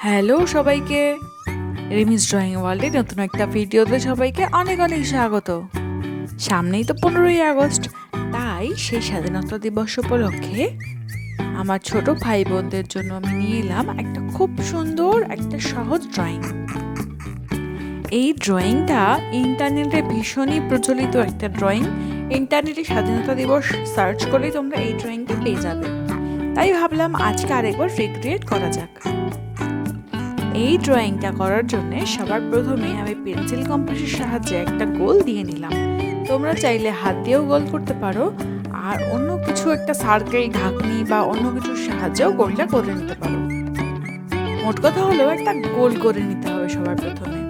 Hello সবাইকে, রিমিস drawing ওয়ার্ল্ডে নতুন একটা ভিডিওতে সবাইকে অনেক অনেক স্বাগত। সামনেই তো 15ই আগস্ট, তাই সেই স্বাধীনতা দিবস উপলক্ষে আমার ছোট ভাই বোনদের জন্য আমি নিয়ে এলাম একটা খুব সুন্দর একটা সহজ ড্রয়িং। এই ড্রয়িংটা ইন্টারনেটে ভীষণই প্রচলিত একটা ড্রয়িং। ইন্টারনেটে স্বাধীনতা দিবস সার্চ করলেই তোমরা এই ড্রয়িংটা পেয়ে যাবে। তাই ভাবলাম আজকে আরেকবার রিক্রিয়েট করা যাক। এই ড্রয়িংটা করার জন্য সবার প্রথমে আমি পেন্সিল কম্পাসের সাহায্যে একটা গোল দিয়ে নিলাম। তোমরা চাইলে হাত দিয়েও গোল করতে পারো, আর অন্য কিছু একটা সার্কেল, ঢাকনি বা অন্য কিছুর সাহায্যেও গোলটা করে নিতে পারো। মোট কথা হলো একটা গোল করে নিতে হবে সবার প্রথমে।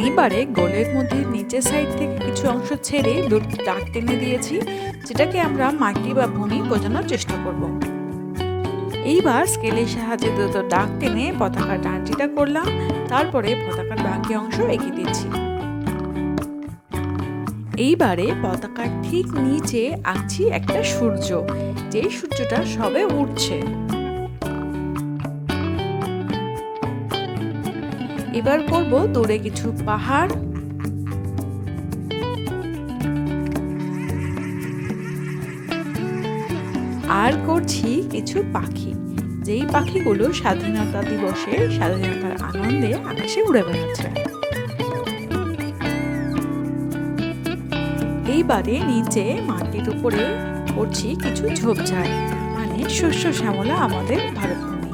এইবারে গোলের মধ্যে নিচের সাইড থেকে কিছু অংশ ছেড়ে দুটো দাগ টেনে দিয়েছি, যেটাকে আমরা মাটি বা ভূমি বোঝানোর চেষ্টা করব। এইবার স্কেলের সাহায্যে দুটো দাগ টেনে পতাকার ডানটিটা করলাম, তারপরে পতাকার বাকি অংশ এঁকে দিচ্ছি। এইবারে পতাকার ঠিক নিচে আঁকছি একটা সূর্য, যে সূর্যটা সবে উঠছে। এবার করব দূরে কিছু পাহাড়, আর করছি কিছু পাখি, যেই পাখিগুলো স্বাধীনতা দিবসে স্বাধীনতার আনন্দে আকাশে উড়ে বেড়াচ্ছে। এইবারে নিচে মাটির উপরে করছি কিছু ঝোপঝাড়, মানে শস্য শ্যামলা আমাদের ভারতভূমি।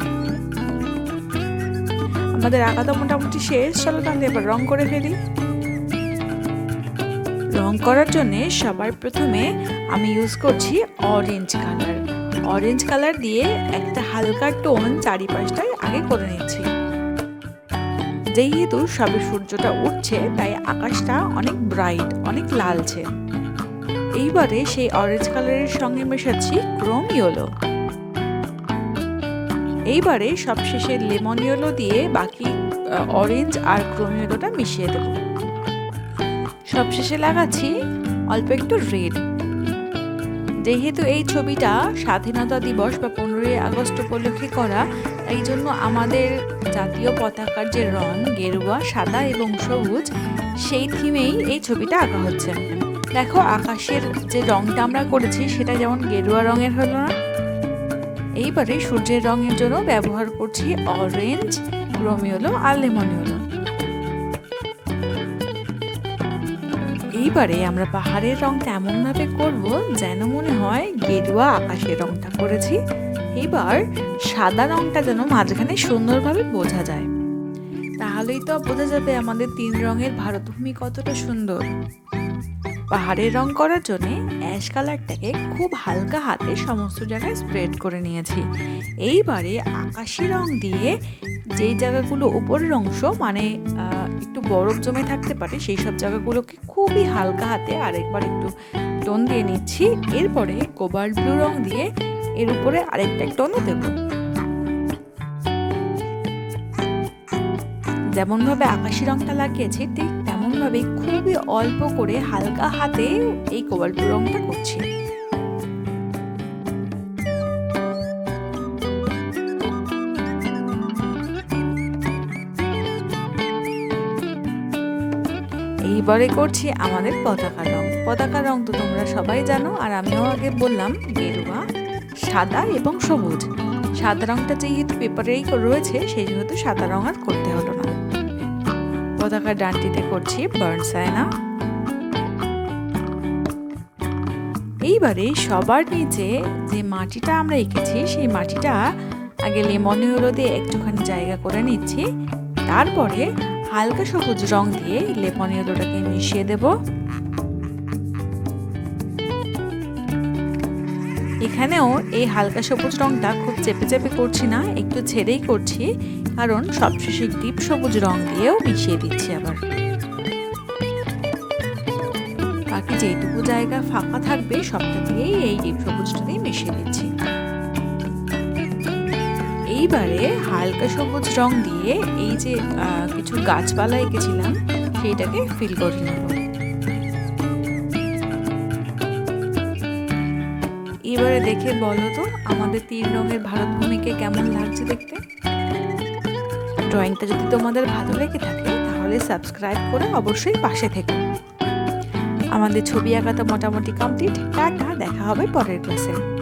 আমাদের আঁকা তো মোটামুটি শেষ, চলো তাহলে এবার রং করে ফেলি। রং করার জন্য সবার প্রথমে আমি ইউজ করছি অরেঞ্জ কালার। অরেঞ্জ কালার দিয়ে একটা হালকা টোন চারিপাশটায় আগে করে নিচ্ছি। যেহেতু সবে সূর্যটা উঠছে, তাই আকাশটা অনেক ব্রাইট, অনেক লালচে। এইবারে সেই অরেঞ্জ কালারের সঙ্গে মেশাচ্ছি ক্রোম ইয়েলো। এইবারে সবশেষে লেমন ইয়েলো দিয়ে বাকি অরেঞ্জ আর ক্রোম ইয়েলোটা মিশিয়ে দেব। সবশেষে লাগাচ্ছি অল্প একটু রেড। যেহেতু এই ছবিটা স্বাধীনতা দিবস বা 15ই আগস্ট উপলক্ষে করা, এই জন্য আমাদের জাতীয় পতাকার যে রং গেরুয়া, সাদা এবং সবুজ, সেই থিমেই এই ছবিটা আঁকা হচ্ছে। দেখো আকাশের যে রংটা আমরা করেছি সেটা যেমন গেরুয়া রঙের হলো না। এইবারে সূর্যের রঙের জন্য ব্যবহার করছি অরেঞ্জ, ক্রোম ইয়েলো আর লেমন ইয়েলো। এইবারে আমরা পাহাড়ের রংটা এমনভাবে করব যেন মনে হয় গেরুয়া আকাশের রংটা করেছি। এবার সাদা রংটা যেন মাঝখানে সুন্দরভাবে বোঝা যায়, তাহলেই তো বোঝা যাবে আমাদের 3 রঙের ভারতভূমি কতটা সুন্দর। পাহাড়ের রং করার জন্য অ্যাশ কালারটাকে খুব হালকা হাতে সমস্ত জায়গায় স্প্রেড করে নিয়েছি। এইবারে আকাশি রং দিয়ে যেই জায়গাগুলো উপরের অংশ, মানে একটু বরফ জমে থাকতে পারে, সেই সব জায়গাগুলোকে খুবই হালকা হাতে আরেকবার একটু টোন দিয়ে নিচ্ছি। এরপরে কোবাল্ট ব্লু রং দিয়ে এর উপরে আরেকটা টোনও দেব। যেমনভাবে আকাশি রংটা লাগিয়েছি ঠিক তেমনভাবে খুবই অল্প করে হালকা হাতে এই কোবাল্ট ব্লু রংটা করছি। এইবারে করছি আমাদের পতাকা রং। পতাকা রং তো তোমরা সবাই জানো, আর আমিও আগে বললাম গেরুয়া, সাদা এবং সবুজ। সাদা রংটা যেহেতু পেপারেই রয়েছে, সেই যেহেতু সাদা রং আর করতে হলো না। পতাকার ডানটিতে করছি বার্ন সায়না। এইবারে সবার নিচে যে মাটিটা আমরা এঁকেছি, সেই মাটিটা আগে লেমন ইয়েলো দিয়ে একটুখানি জায়গা করে নিচ্ছি। তারপরে হালকা সবুজ রং দিয়ে লেমন ইয়েলোটাকে মিশিয়ে দেব। এখানেও এই হালকা সবুজ রংটা খুব চেপে চেপে করছি না, একটু ছেড়েই করছি, কারণ সবশেষে ডিপ সবুজ রং দিয়েও মিশিয়ে দিচ্ছি। আবার বাকি যেটুকু জায়গা ফাঁকা থাকবে সবটা দিয়েই এই ডিপ সবুজটা দিয়ে মিশিয়ে দিচ্ছি। এইবারে হালকা সবুজ রং দিয়ে এই যে কিছু গাছপালা এঁকেছিলাম সেইটাকে ফিল করে নেব। এবারে দেখে বলো তো আমাদের 3 রঙের ভারতভূমিকে কেমন লাগছে দেখতে। ড্রয়িংটা যদি তোমাদের ভালো লেগে থাকে তাহলে সাবস্ক্রাইব করে অবশ্যই পাশে থেকো। আমাদের ছবি আঁকা তো মোটামুটি কমপ্লিট। টাটা, দেখা হবে পরের ক্লাসে।